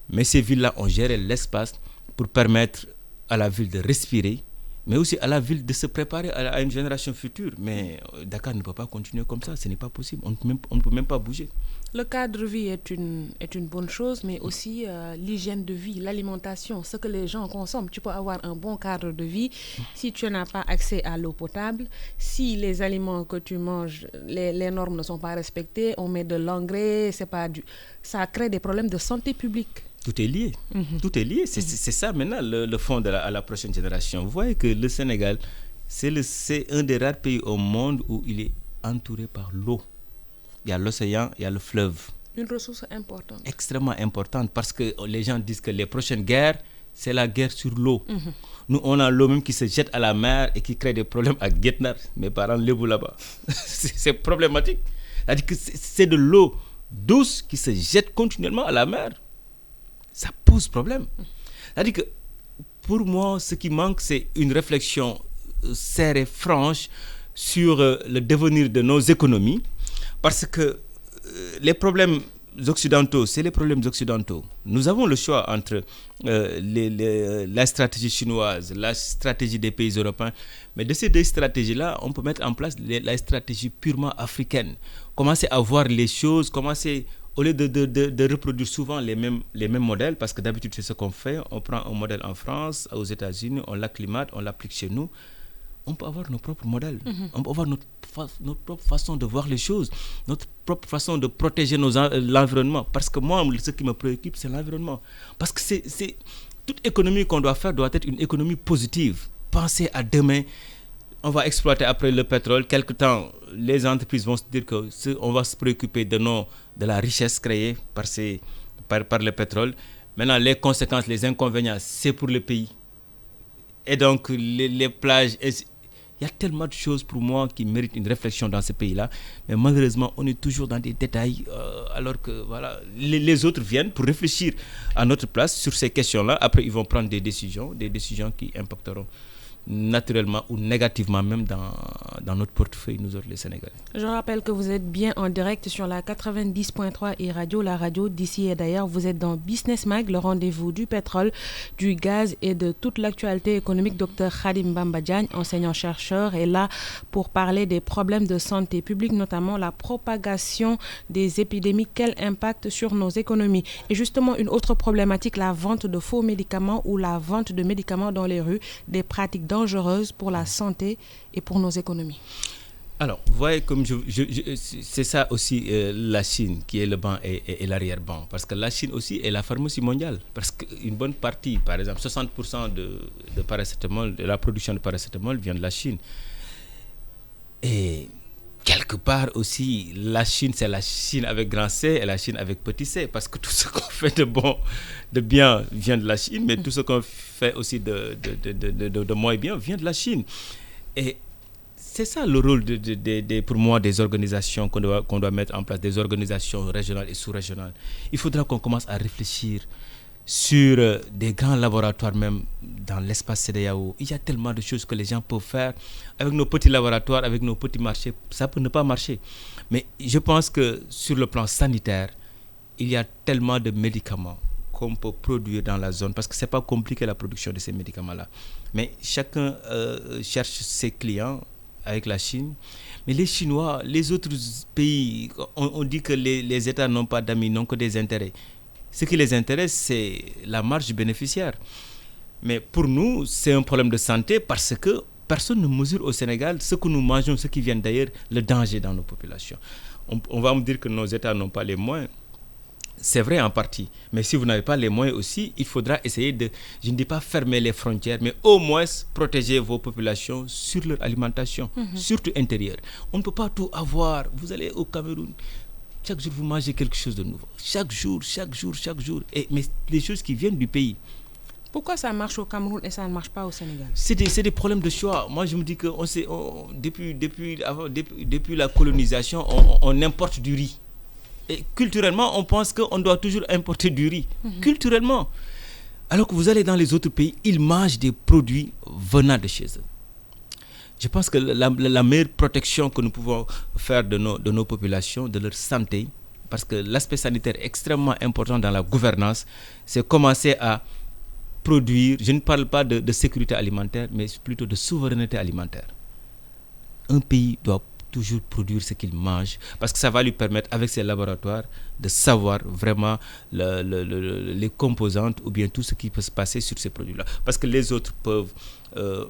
I: Mais ces villes-là ont géré l'espace pour permettre à la ville de respirer, mais aussi à la ville de se préparer à une génération future. Mais Dakar ne peut pas continuer comme ça, ce n'est pas possible, on ne peut même pas bouger.
H: Le cadre de vie est une bonne chose, mais aussi l'hygiène de vie, l'alimentation, ce que les gens consomment. Tu peux avoir un bon cadre de vie si tu n'as pas accès à l'eau potable, si les aliments que tu manges, les normes ne sont pas respectées, on met de l'engrais, ça crée des problèmes de santé publique.
I: Tout est lié. Tout est lié. C'est ça maintenant le fond à la prochaine génération. Vous voyez que le Sénégal, c'est un des rares pays au monde où il est entouré par l'eau. Il y a l'océan, il y a le fleuve.
H: Une ressource importante.
I: Extrêmement importante parce que les gens disent que les prochaines guerres, c'est la guerre sur l'eau. Nous, on a l'eau même qui se jette à la mer et qui crée des problèmes à Guetnar. Mes parents l'ébou là-bas. C'est problématique. C'est-à-dire que c'est de l'eau douce qui se jette continuellement à la mer. Ça pose problème. C'est-à-dire que pour moi, ce qui manque, c'est une réflexion serrée, franche sur le devenir de nos économies. Parce que les problèmes occidentaux, c'est les problèmes occidentaux. Nous avons le choix entre la stratégie chinoise, la stratégie des pays européens. Mais de ces deux stratégies-là, on peut mettre en place la stratégie purement africaine. Commencer à voir les choses, au lieu de reproduire souvent les mêmes modèles, parce que d'habitude c'est ce qu'on fait, on prend un modèle en France, aux États-Unis, on l'acclimate, on l'applique chez nous. On peut avoir nos propres modèles, on peut avoir notre propre façon de voir les choses, notre propre façon de protéger l'environnement. Parce que moi, ce qui me préoccupe, c'est l'environnement. Parce que c'est toute économie qu'on doit faire doit être une économie positive. Pensez à demain. On va exploiter après le pétrole. Quelque temps, les entreprises vont se dire qu'on va se préoccuper de la richesse créée par le pétrole. Maintenant, les conséquences, les inconvénients, c'est pour le pays. Et donc, les plages, il y a tellement de choses pour moi qui méritent une réflexion dans ce pays-là. Mais malheureusement, on est toujours dans des détails, alors que voilà, les autres viennent pour réfléchir à notre place sur ces questions-là. Après, ils vont prendre des décisions qui impacteront naturellement ou négativement même dans notre portefeuille, nous autres les Sénégalais.
H: Je rappelle que vous êtes bien en direct sur la 90.3 e-radio, la radio d'ici et d'ailleurs. Vous êtes dans Business Mag, le rendez-vous du pétrole, du gaz et de toute l'actualité économique. Dr Khadim Bamba Diagne, enseignant-chercheur, est là pour parler des problèmes de santé publique, notamment la propagation des épidémies, quel impact sur nos économies. Et justement, une autre problématique, la vente de faux médicaments ou la vente de médicaments dans les rues, des pratiques dangereuse pour la santé et pour nos économies.
I: Alors, vous voyez, comme c'est ça aussi la Chine qui est le banc et l'arrière-banc. Parce que la Chine aussi est la pharmacie mondiale. Parce qu'une bonne partie, par exemple, 60% de paracétamol, de la production de paracétamol vient de la Chine. Et quelque part aussi, la Chine, c'est la Chine avec grand C et la Chine avec petit c, parce que tout ce qu'on fait de bien vient de la Chine, mais tout ce qu'on fait aussi de moins bien vient de la Chine. Et c'est ça le rôle, pour moi, des organisations qu'on doit mettre en place, des organisations régionales et sous-régionales. Il faudra qu'on commence à réfléchir sur des grands laboratoires même dans l'espace CEDEAO. Il y a tellement de choses que les gens peuvent faire avec nos petits laboratoires, avec nos petits marchés. Ça peut ne pas marcher. Mais je pense que sur le plan sanitaire, il y a tellement de médicaments qu'on peut produire dans la zone, parce que ce n'est pas compliqué la production de ces médicaments-là. Mais chacun cherche ses clients avec la Chine. Mais les Chinois, les autres pays, on dit que les États n'ont pas d'amis, n'ont que des intérêts. Ce qui les intéresse, c'est la marge bénéficiaire. Mais pour nous, c'est un problème de santé parce que personne ne mesure au Sénégal ce que nous mangeons, ce qui vient d'ailleurs, le danger dans nos populations. On va me dire que nos États n'ont pas les moyens. C'est vrai en partie. Mais si vous n'avez pas les moyens aussi, il faudra essayer de, je ne dis pas fermer les frontières, mais au moins protéger vos populations sur leur alimentation, surtout intérieure. On ne peut pas tout avoir. Vous allez au Cameroun. Chaque jour, vous mangez quelque chose de nouveau. Chaque jour. Mais les choses qui viennent du pays.
H: Pourquoi ça marche au Cameroun et ça ne marche pas au Sénégal?
I: C'est des problèmes de choix. Moi, je me dis que depuis la colonisation, on importe du riz. Et culturellement, on pense qu'on doit toujours importer du riz. Culturellement. Alors que vous allez dans les autres pays, ils mangent des produits venant de chez eux. Je pense que la meilleure protection que nous pouvons faire de nos populations, de leur santé, parce que l'aspect sanitaire est extrêmement important dans la gouvernance, c'est commencer à produire, je ne parle pas de sécurité alimentaire, mais plutôt de souveraineté alimentaire. Un pays doit toujours produire ce qu'il mange, parce que ça va lui permettre, avec ses laboratoires, de savoir vraiment les composantes ou bien tout ce qui peut se passer sur ces produits-là. Parce que les autres peuvent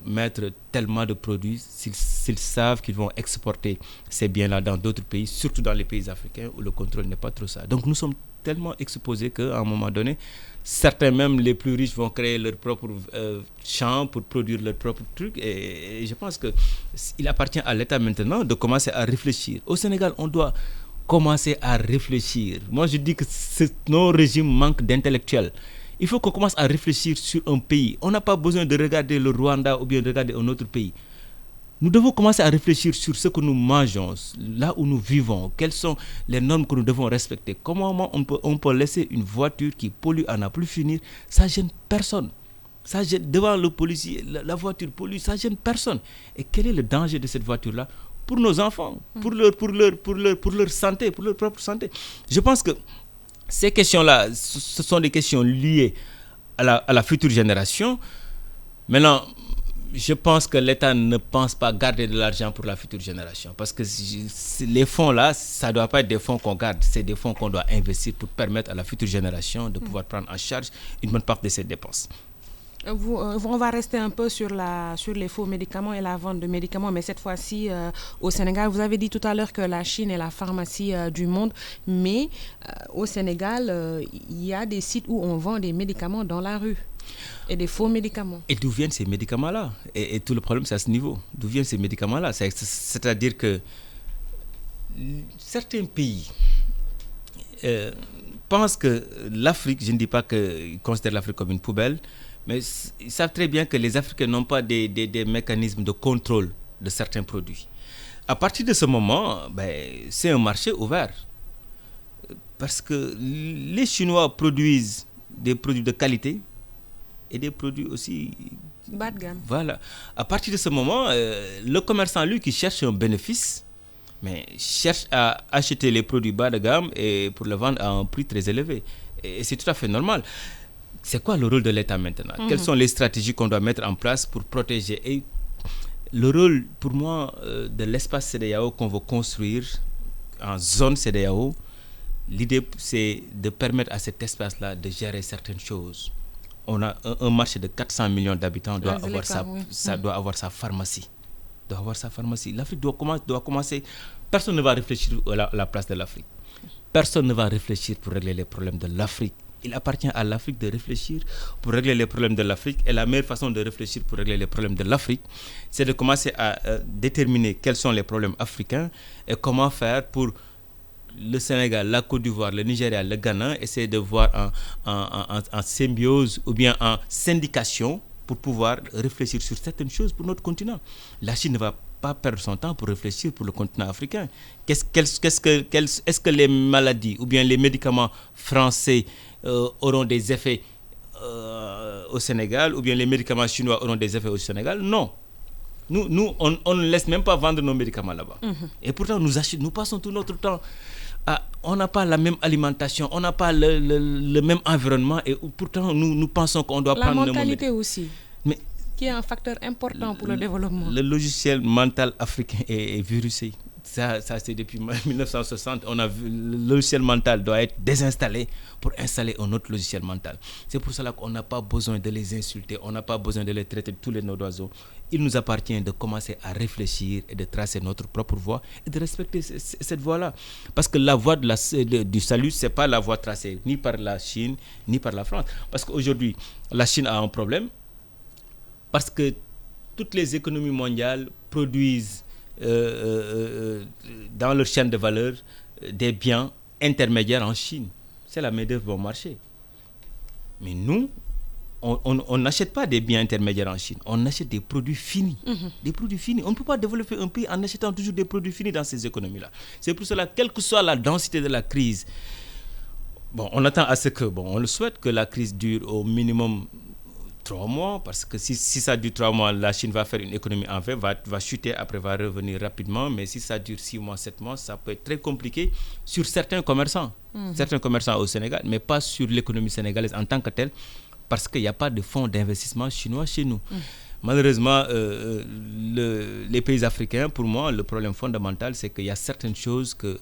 I: mettre tellement de produits, s'ils savent qu'ils vont exporter ces biens-là dans d'autres pays, surtout dans les pays africains où le contrôle n'est pas trop ça. Donc nous sommes tellement exposés qu'à un moment donné, certains même les plus riches vont créer leur propre champ pour produire leur propre truc. Et je pense qu'il appartient à l'État maintenant de commencer à réfléchir. Au Sénégal, on doit commencer à réfléchir. Moi, je dis que nos régimes manquent d'intellectuels. Il faut qu'on commence à réfléchir sur un pays. On n'a pas besoin de regarder le Rwanda ou bien de regarder un autre pays. Nous devons commencer à réfléchir sur ce que nous mangeons, là où nous vivons, quelles sont les normes que nous devons respecter. Comment on peut laisser une voiture qui pollue à n'en plus finir, ça gêne personne. Ça gêne devant le policier, la voiture pollue, ça gêne personne. Et quel est le danger de cette voiture-là pour nos enfants, pour leur santé, pour leur propre santé? Je pense que ces questions-là, ce sont des questions liées à la future génération. Maintenant, je pense que l'État ne pense pas garder de l'argent pour la future génération. Parce que les fonds-là, ça ne doit pas être des fonds qu'on garde. C'est des fonds qu'on doit investir pour permettre à la future génération de pouvoir prendre en charge une bonne partie de ses dépenses.
H: On va rester un peu sur les faux médicaments et la vente de médicaments, mais cette fois-ci au Sénégal. Vous avez dit tout à l'heure que la Chine est la pharmacie du monde, mais au Sénégal, il y a des sites où on vend des médicaments dans la rue. Et des faux médicaments. Et
I: d'où viennent ces médicaments-là? Et tout le problème, c'est à ce niveau. D'où viennent ces médicaments-là? C'est-à-dire que certains pays pensent que l'Afrique, je ne dis pas qu'ils considèrent l'Afrique comme une poubelle, mais ils savent très bien que les Africains n'ont pas des mécanismes de contrôle de certains produits. À partir de ce moment, c'est un marché ouvert. Parce que les Chinois produisent des produits de qualité, et des produits aussi
H: bas de gamme.
I: Voilà. À partir de ce moment, le commerçant, lui, qui cherche un bénéfice, mais cherche à acheter les produits bas de gamme et pour le vendre à un prix très élevé. Et c'est tout à fait normal. C'est quoi le rôle de l'État maintenant? Quelles sont les stratégies qu'on doit mettre en place pour protéger? Et le rôle, pour moi, de l'espace CEDEAO qu'on veut construire en zone CEDEAO, l'idée, c'est de permettre à cet espace-là de gérer certaines choses. On a un marché de 400 millions d'habitants, doit avoir sa pharmacie. L'Afrique doit commencer. Personne ne va réfléchir à la place de l'Afrique. Personne ne va réfléchir pour régler les problèmes de l'Afrique Il appartient à l'Afrique de réfléchir pour régler les problèmes de l'Afrique. Et la meilleure façon de réfléchir pour régler les problèmes de l'Afrique, c'est de commencer à déterminer quels sont les problèmes africains et comment faire pour le Sénégal, la Côte d'Ivoire, le Nigeria, le Ghana, essayer de voir en symbiose ou bien en syndication pour pouvoir réfléchir sur certaines choses pour notre continent. La Chine ne va pas perdre son temps pour réfléchir pour le continent africain. Est-ce que les maladies ou bien les médicaments français auront des effets au Sénégal ou bien les médicaments chinois auront des effets au Sénégal? Non. Nous on ne laisse même pas vendre nos médicaments là-bas. Et pourtant, nous passons tout notre temps on n'a pas la même alimentation, on n'a pas le même environnement et pourtant nous pensons qu'on doit prendre...
H: La mentalité aussi, mais qui est un facteur important pour le développement.
I: Le logiciel mental africain est virusé. Ça c'est depuis 1960. On a vu, le logiciel mental doit être désinstallé pour installer un autre logiciel mental. C'est pour cela qu'on n'a pas besoin de les insulter, on n'a pas besoin de les traiter de tous les noms d'oiseaux. Il nous appartient de commencer à réfléchir et de tracer notre propre voie et de respecter cette voie-là. Parce que la voie du salut, ce n'est pas la voie tracée ni par la Chine, ni par la France. Parce qu'aujourd'hui, la Chine a un problème parce que toutes les économies mondiales produisent dans leur chaîne de valeur des biens intermédiaires en Chine. C'est la main-d'œuvre bon marché. Mais nous, on n'achète pas des biens intermédiaires en Chine, on achète des produits finis. Des produits finis. On ne peut pas développer un pays en achetant toujours des produits finis dans ces économies-là. C'est pour cela, quelle que soit la densité de la crise, on attend à ce que, on le souhaite que la crise dure au minimum 3 mois, parce que si ça dure 3 mois, la Chine va faire une économie en fait, va chuter, après va revenir rapidement. Mais si ça dure 6 mois, 7 mois, ça peut être très compliqué sur certains commerçants au Sénégal, mais pas sur l'économie sénégalaise en tant que telle, parce qu'il n'y a pas de fonds d'investissement chinois chez nous. Malheureusement, les pays africains, pour moi, le problème fondamental, c'est qu'il y a certaines choses que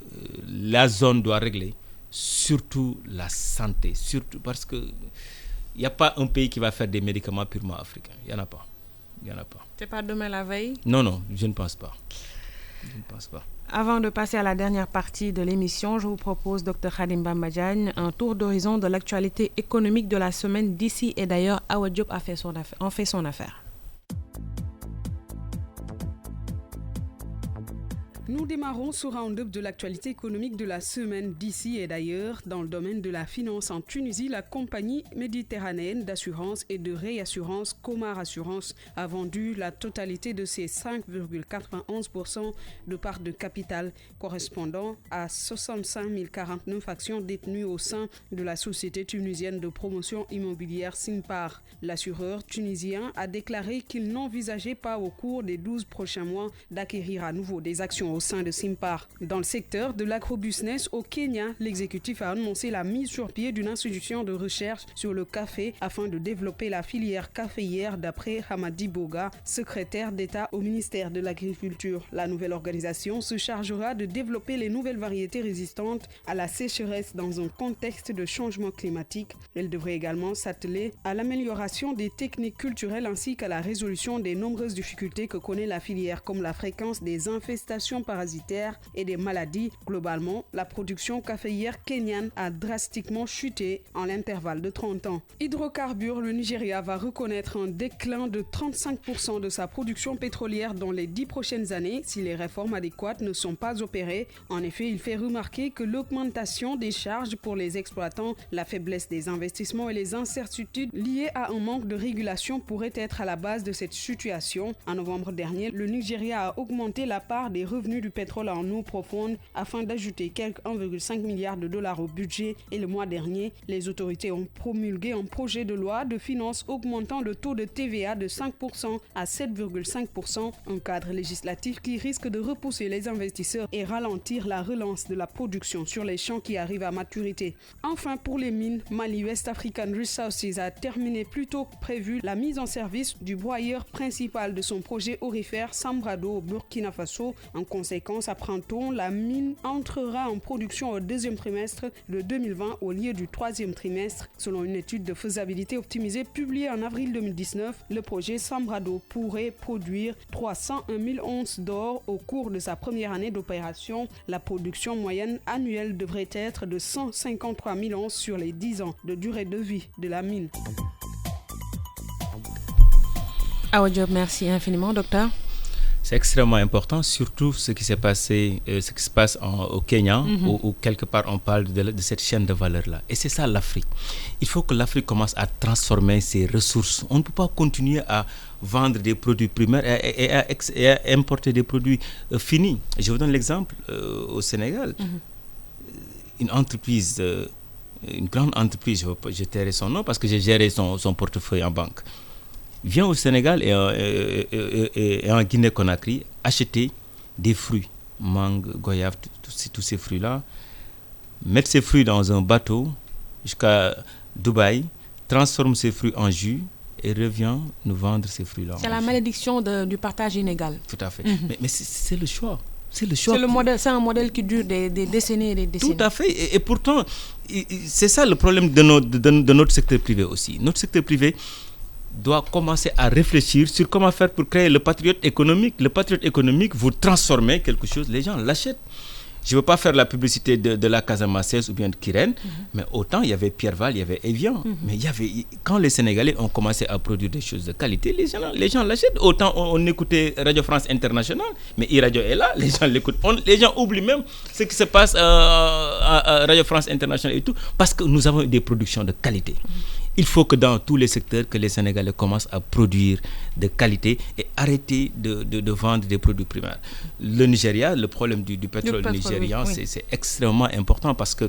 I: la zone doit régler, surtout la santé, surtout parce que il n'y a pas un pays qui va faire des médicaments purement africains. Il n'y en a pas.
H: C'est pas demain la veille?
I: Non, je ne pense pas.
H: Avant de passer à la dernière partie de l'émission, je vous propose, Dr Khadim Bamba Diagne, un tour d'horizon de l'actualité économique de la semaine d'ici et d'ailleurs. Awa Diop en fait son affaire.
G: Nous démarrons ce round-up de l'actualité économique de la semaine d'ici et d'ailleurs. Dans le domaine de la finance en Tunisie, la compagnie méditerranéenne d'assurance et de réassurance Comar Assurance a vendu la totalité de ses 5,91% de parts de capital, correspondant à 65 049 actions détenues au sein de la société tunisienne de promotion immobilière Simpar. L'assureur tunisien a déclaré qu'il n'envisageait pas au cours des 12 prochains mois d'acquérir à nouveau des actions au sein de Simpar. Dans le secteur de l'agrobusiness au Kenya, l'exécutif a annoncé la mise sur pied d'une institution de recherche sur le café afin de développer la filière caféière d'après Hamadi Boga, secrétaire d'État au ministère de l'Agriculture. La nouvelle organisation se chargera de développer les nouvelles variétés résistantes à la sécheresse dans un contexte de changement climatique. Elle devrait également s'atteler à l'amélioration des techniques culturelles ainsi qu'à la résolution des nombreuses difficultés que connaît la filière, comme la fréquence des infestations parasitaires et des maladies. Globalement, la production caféière kenyane a drastiquement chuté en l'intervalle de 30 ans. Hydrocarbures, le Nigeria va reconnaître un déclin de 35% de sa production pétrolière dans les 10 prochaines années si les réformes adéquates ne sont pas opérées. En effet, il fait remarquer que l'augmentation des charges pour les exploitants, la faiblesse des investissements et les incertitudes liées à un manque de régulation pourraient être à la base de cette situation. En novembre dernier, le Nigeria a augmenté la part des revenus du pétrole en eau profonde afin d'ajouter quelques 1,5 milliard de dollars au budget, et le mois dernier, les autorités ont promulgué un projet de loi de finances augmentant le taux de TVA de 5% à 7,5%, un cadre législatif qui risque de repousser les investisseurs et ralentir la relance de la production sur les champs qui arrivent à maturité. Enfin, pour les mines, Mali West African Resources a terminé plus tôt que prévu la mise en service du broyeur principal de son projet aurifère Sambrado au Burkina Faso, en conséquence, apprend-on, la mine entrera en production au deuxième trimestre de 2020 au lieu du troisième trimestre. Selon une étude de faisabilité optimisée publiée en avril 2019, le projet Sambrado pourrait produire 301 000 onces d'or au cours de sa première année d'opération. La production moyenne annuelle devrait être de 153 000 onces sur les 10 ans de durée de vie de la mine.
H: Awa Diop, merci infiniment, docteur.
I: C'est extrêmement important, surtout ce qui s'est passé, ce qui se passe au Kenya, où quelque part on parle de cette chaîne de valeur-là. Et c'est ça l'Afrique. Il faut que l'Afrique commence à transformer ses ressources. On ne peut pas continuer à vendre des produits primaires et à importer des produits finis. Je vous donne l'exemple au Sénégal. Une entreprise, une grande entreprise, je tairai son nom parce que j'ai géré son portefeuille en banque, vient au Sénégal et en Guinée-Conakry acheter des fruits, mangue, goyave, tous ces fruits-là, mettre ces fruits dans un bateau jusqu'à Dubaï, transforme ces fruits en jus et revient nous vendre ces fruits-là.
H: C'est la malédiction du partage inégal.
I: Tout à fait. Mais c'est le choix. C'est
H: un modèle qui dure des décennies et des décennies.
I: Tout à fait. Et pourtant, c'est ça le problème de notre secteur privé aussi. Notre secteur privé doit commencer à réfléchir sur comment faire pour créer le patriote économique. Le patriote économique, vous transformez quelque chose, les gens l'achètent. Je ne veux pas faire la publicité de la Casamance ou bien de Kirène, mais autant il y avait Pierreval, il y avait Evian. Mais quand les Sénégalais ont commencé à produire des choses de qualité, les gens l'achètent. Autant on écoutait Radio France Internationale, mais e-Radio est là, les gens l'écoutent. Les gens oublient même ce qui se passe à Radio France Internationale et tout, parce que nous avons des productions de qualité. Il faut que dans tous les secteurs, que les Sénégalais commencent à produire de qualité et arrêter de vendre des produits primaires. Le Nigeria, le problème du pétrole nigérian, oui. C'est extrêmement important parce que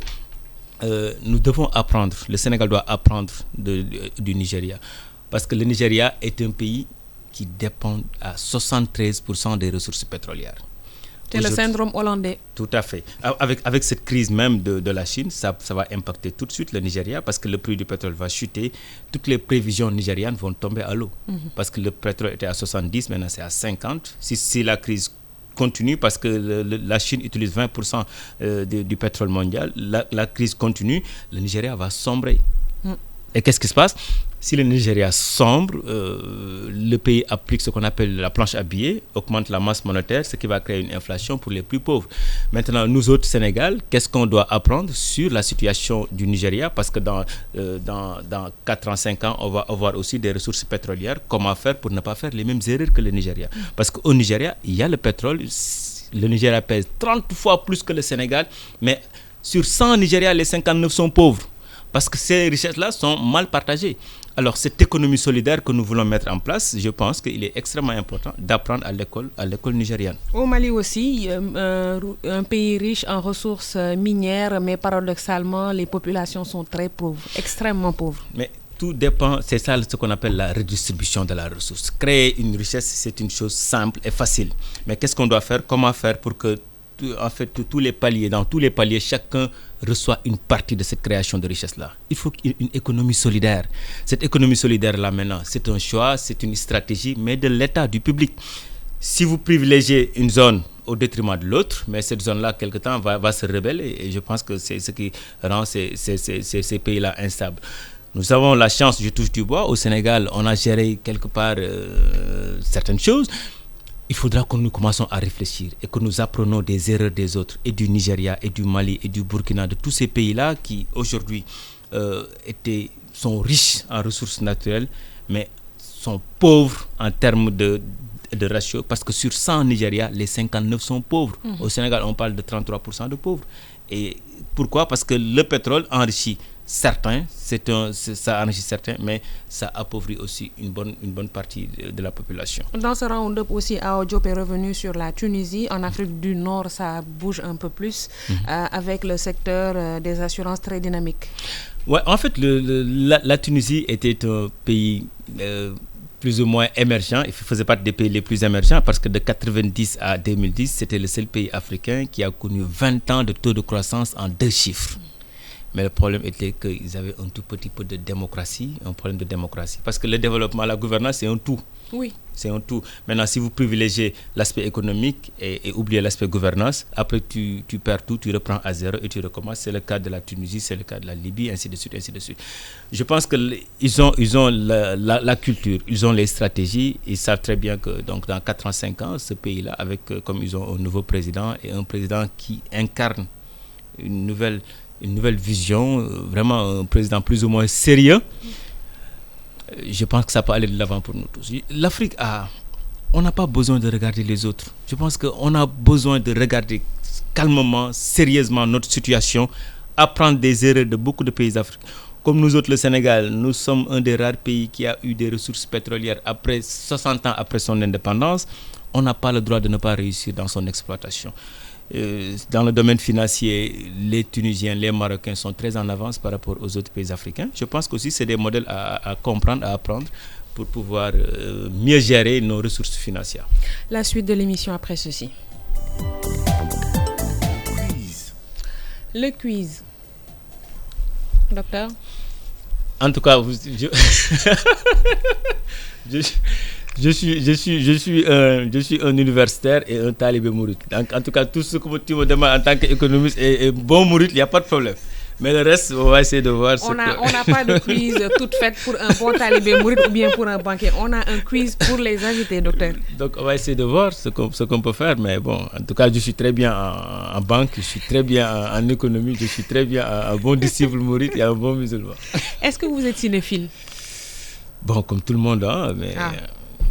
I: nous devons apprendre, le Sénégal doit apprendre du Nigeria. Parce que le Nigeria est un pays qui dépend à 73% des ressources pétrolières.
H: C'est le syndrome hollandais.
I: Tout à fait. Avec cette crise même de la Chine, ça va impacter tout de suite le Nigeria parce que le prix du pétrole va chuter. Toutes les prévisions nigérianes vont tomber à l'eau. Parce que le pétrole était à 70, maintenant c'est à 50. Si la crise continue, parce que la Chine utilise 20% du pétrole mondial, la crise continue, le Nigeria va sombrer. Et qu'est-ce qui se passe? Si le Nigeria sombre, le pays applique ce qu'on appelle la planche à billets, augmente la masse monétaire, ce qui va créer une inflation pour les plus pauvres. Maintenant, nous autres, Sénégal, qu'est-ce qu'on doit apprendre sur la situation du Nigeria? Parce que dans 4 ans, 5 ans, on va avoir aussi des ressources pétrolières. Comment faire pour ne pas faire les mêmes erreurs que le Nigeria? Parce qu'au Nigeria, il y a le pétrole. Le Nigeria pèse 30 fois plus que le Sénégal, mais sur 100 Nigériens, les 59 sont pauvres. Parce que ces richesses-là sont mal partagées. Alors, cette économie solidaire que nous voulons mettre en place, je pense qu'il est extrêmement important d'apprendre à l'école nigériane.
H: Au Mali aussi, un pays riche en ressources minières, mais paradoxalement, les populations sont très pauvres, extrêmement pauvres.
I: Mais tout dépend, c'est ça ce qu'on appelle la redistribution de la ressource. Créer une richesse, c'est une chose simple et facile. Mais qu'est-ce qu'on doit faire? Comment faire pour que dans tous les paliers, chacun reçoit une partie de cette création de richesse-là. Il faut une économie solidaire. Cette économie solidaire-là, maintenant, c'est un choix, c'est une stratégie, mais de l'État, du public. Si vous privilégiez une zone au détriment de l'autre, mais cette zone-là, quelque temps, va se rebeller. Et je pense que c'est ce qui rend ces pays-là instables. Nous avons la chance, je touche du bois, au Sénégal, on a géré quelque part certaines choses. Il faudra que nous commençons à réfléchir et que nous apprenons des erreurs des autres, et du Nigeria, et du Mali, et du Burkina, de tous ces pays-là qui aujourd'hui sont riches en ressources naturelles, mais sont pauvres en termes de ratio, parce que sur 100 Nigeria, les 59 sont pauvres. Au Sénégal, on parle de 33% de pauvres. Et pourquoi? Parce que le pétrole enrichit certains, ça enrichit certains, mais ça appauvrit aussi une bonne partie de la population.
H: Dans ce round-up aussi, Awa Diop est revenu sur la Tunisie. En Afrique du Nord, ça bouge un peu plus avec le secteur des assurances très dynamique.
I: Ouais, en fait, la Tunisie était un pays plus ou moins émergent. Il faisait partie des pays les plus émergents parce que de 1990 à 2010, c'était le seul pays africain qui a connu 20 ans de taux de croissance en 2 chiffres. Mais le problème était qu'ils avaient un tout petit peu de démocratie, un problème de démocratie. Parce que le développement, la gouvernance, c'est un tout.
H: Oui.
I: C'est un tout. Maintenant, si vous privilégiez l'aspect économique et oubliez l'aspect gouvernance, après tu perds tout, tu reprends à zéro et tu recommences. C'est le cas de la Tunisie, c'est le cas de la Libye, ainsi de suite, ainsi de suite. Je pense qu'ils ont la culture, ils ont les stratégies, ils savent très bien que donc, dans 4 ans, 5 ans, ce pays-là, comme ils ont un nouveau président et un président qui incarne une nouvelle vision, vraiment un président plus ou moins sérieux, je pense que ça peut aller de l'avant pour nous tous. L'Afrique on n'a pas besoin de regarder les autres. Je pense qu'on a besoin de regarder calmement, sérieusement notre situation, apprendre des erreurs de beaucoup de pays africains. Comme nous autres, le Sénégal, nous sommes un des rares pays qui a eu des ressources pétrolières après 60 ans après son indépendance. On n'a pas le droit de ne pas réussir dans son exploitation. Dans le domaine financier, les Tunisiens, les Marocains sont très en avance par rapport aux autres pays africains. Je pense qu'aussi c'est des modèles à comprendre, à apprendre pour pouvoir mieux gérer nos ressources financières.
H: La suite de l'émission après ceci. Le quiz. Docteur? En
I: tout cas, je suis un universitaire et un talibé mouride. Donc, en tout cas, tout ce que tu me demandes en tant qu'économiste et bon mouride, il n'y a pas de problème. Mais le reste, on va essayer de voir
H: on n'a pas de quiz toute faite pour un bon talibé mouride ou bien pour un banquier. On a un quiz pour les invités, docteur.
I: Donc, on va essayer de voir ce qu'on peut faire. Mais bon, en tout cas, je suis très bien en banque, je suis très bien en économie, je suis très bien un bon disciple mouride et un bon musulman.
H: Est-ce que vous êtes cinéphile?
I: Bon, comme tout le monde, mais...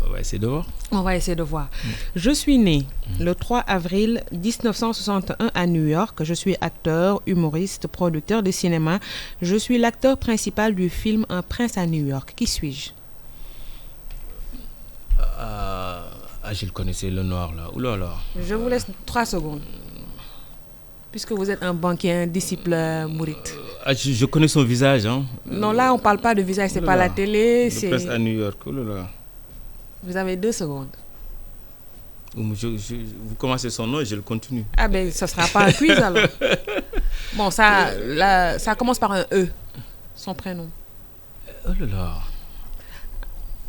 I: On va essayer de voir.
H: On va essayer de voir. Je suis né le 3 avril 1961 à New York. Je suis acteur, humoriste, producteur de cinéma. Je suis l'acteur principal du film Un prince à New York. Qui suis-je?
I: Je le connaissais, le noir là. Oula là.
H: Je vous laisse 3 secondes. Puisque vous êtes un banquier, un disciple mouride.
I: Je connais son visage. Hein.
H: Non, là on ne parle pas de visage, c'est pas la télé.
I: Le prince à New York. Oula là.
H: Vous avez 2 secondes.
I: Vous commencez son nom et je le continue.
H: Ah ben, ça ne sera pas un quiz alors. Bon, ça commence par un E, son prénom.
I: Oh là là.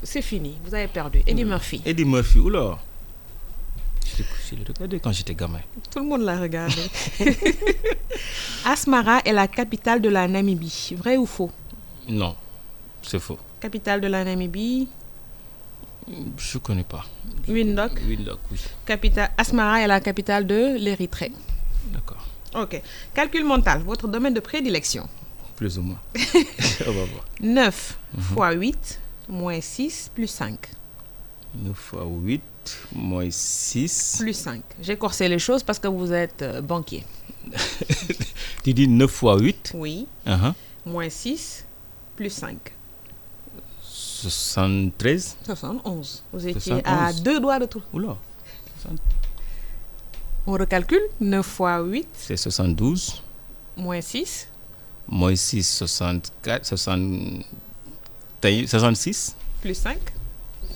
H: C'est fini, vous avez perdu. Eddie Murphy.
I: Eddie Murphy, oula. Je l'ai regardé quand j'étais gamin.
H: Tout le monde l'a regardé. Asmara est la capitale de la Namibie. Vrai ou faux?
I: Non, c'est faux.
H: Capitale de la Namibie?
I: Je ne connais pas.
H: Windhoek,
I: oui.
H: Asmara est la capitale de l'Érythrée.
I: D'accord.
H: Ok. Calcul mental, votre domaine de prédilection.
I: Plus ou moins. On va voir.
H: 9 fois 8, moins 6, plus 5.
I: 9 fois 8, moins 6.
H: Plus 5. J'ai corsé les choses parce que vous êtes banquier.
I: Tu dis 9 fois 8?
H: Oui. Moins 6, plus 5.
I: 73.
H: 71. Vous étiez 71. À 2 doigts de tout.
I: Oula.
H: On recalcule. 9 fois 8.
I: C'est 72.
H: Moins 6.
I: Moins 6, 64. 66.
H: Plus 5.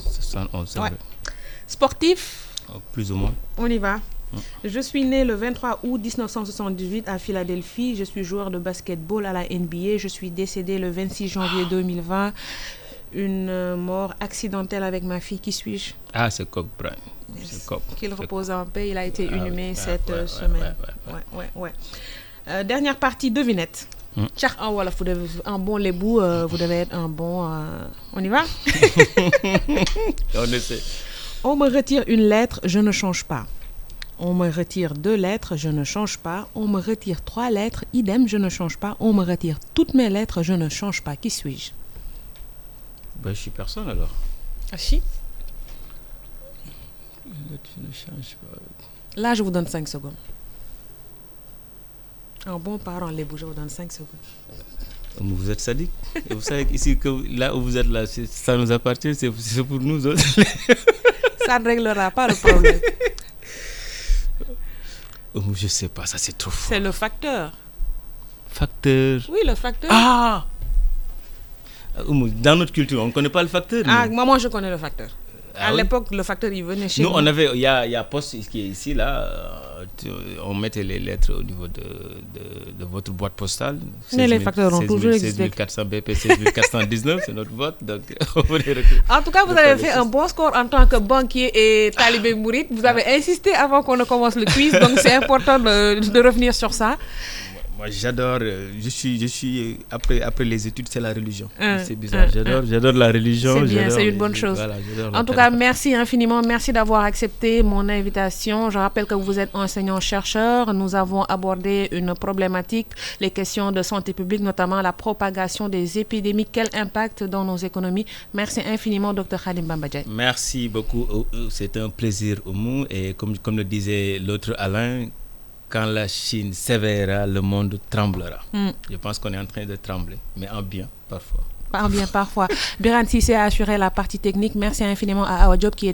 I: 71, c'est vrai.
H: Sportif.
I: Plus ou moins.
H: On y va. Je suis né le 23 août 1978 à Philadelphie. Je suis joueur de basketball à la NBA. Je suis décédé le 26 janvier 2020. Une mort accidentelle avec ma fille. Qui suis-je?
I: Ah, c'est Kobe Bryant.
H: Yes. Qu'il repose en paix. Il a été inhumé cette semaine. Dernière partie, devinette. Un bon lébou, vous devez être un bon... On y va?
I: On essaie.
H: On me retire une lettre, je ne change pas. On me retire 2 lettres, je ne change pas. On me retire 3 lettres, idem, je ne change pas. On me retire toutes mes lettres, je ne change pas. Qui suis-je?
I: Ben, je suis personne alors.
H: Ah si?
I: Je ne change pas.
H: Là, je vous donne 5 secondes. Un bon parent, les bouges, je vous donne 5 secondes.
I: Vous êtes sadique. Et vous savez ici que là où vous êtes là, ça nous appartient, c'est pour nous autres.
H: Ça ne réglera pas le problème.
I: Je ne sais pas, ça c'est trop fort.
H: C'est le facteur.
I: Facteur?
H: Oui, le facteur.
I: Ah! Dans notre culture, on ne connaît pas le facteur.
H: Ah, moi je connais le facteur. À l'époque, le facteur, il venait chez
I: nous.
H: Nous,
I: on avait, il y a Poste qui est ici, là. On mettait les lettres au niveau de votre boîte postale.
H: Mais les facteurs ont toujours existé.
I: 16400 BP, 16419, c'est notre vote. Donc,
H: en tout cas, vous avez fait un bon score en tant que banquier et talibé mouride. Vous avez insisté avant qu'on ne commence le quiz, donc c'est important de revenir sur ça.
I: Moi, j'adore. Je suis après les études, c'est la religion. C'est bizarre. J'adore la religion.
H: C'est bien, c'est une bonne chose.
I: Voilà,
H: en tout cas, merci infiniment. Merci d'avoir accepté mon invitation. Je rappelle que vous êtes enseignant-chercheur. Nous avons abordé une problématique, les questions de santé publique, notamment la propagation des épidémies. Quel impact dans nos économies? Merci infiniment, Dr Khadim Bamba Diaye.
I: Merci beaucoup. C'était un plaisir, Oumou. Et comme le disait l'autre Alain, quand la Chine s'éveillera, le monde tremblera. Je pense qu'on est en train de trembler, mais en bien parfois.
H: En bien parfois. Birane Cissé a assuré la partie technique. Merci infiniment à Awa Diop qui était